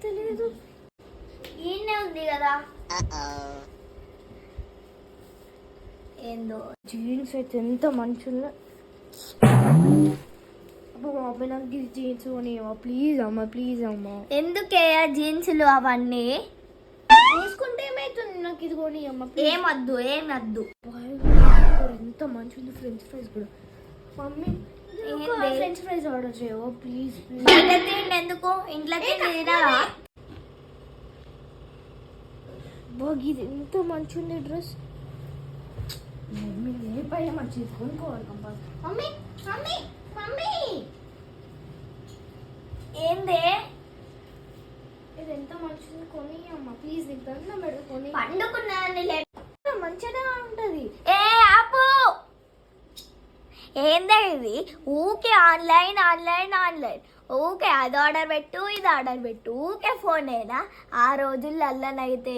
తెలియదు. ఈయనే ఉంది కదా. ఏందో జీన్స్ అయితే ఎంత మంచిగా. అబ్బా నాకు జీన్స్ కొనియమ్మా ప్లీజ్ అమ్మా, ప్లీజ్ అమ్మా. ఎందుకే జీన్సులు అవన్నీ వేసుకుంటే ఏమైతుంది? నాకు ఇది కొనియమ్మా. ఏమద్దు ఏమద్దు. ఎంత మంచిది ఫ్రెంచ్ ఫ్రైస్ కూడా. మమ్మీ ఫ్రెంచ్ ఫ్రైస్ ఆర్డర్ చేయవా ప్లీజ్? ఎందుకు ఇంట్లో ఇది ఎంత మంచి ఉంది డ్రెస్. మమ్మీ ఏ పైన మంచిది కొనుక్కోవాలి కంపల్సరీ. మమ్మీ మమ్మీ మమ్మీ ఏందే ఇది ఎంత మంచిది కొని అమ్మ ప్లీజ్. నీకు దండం పెట్టుకొని పండుకున్నాను మంచిగా ఉంటది. ఏ ఆపు. ఏందే ఇది ఊకే ఆన్లైన్ ఆన్లైన్ ఆన్లైన్. ఊకే అది ఆర్డర్ పెట్టు ఇది ఆర్డర్ పెట్టు. ఊకే ఫోనేనా? ఆ రోజుల్లో అల్లనైతే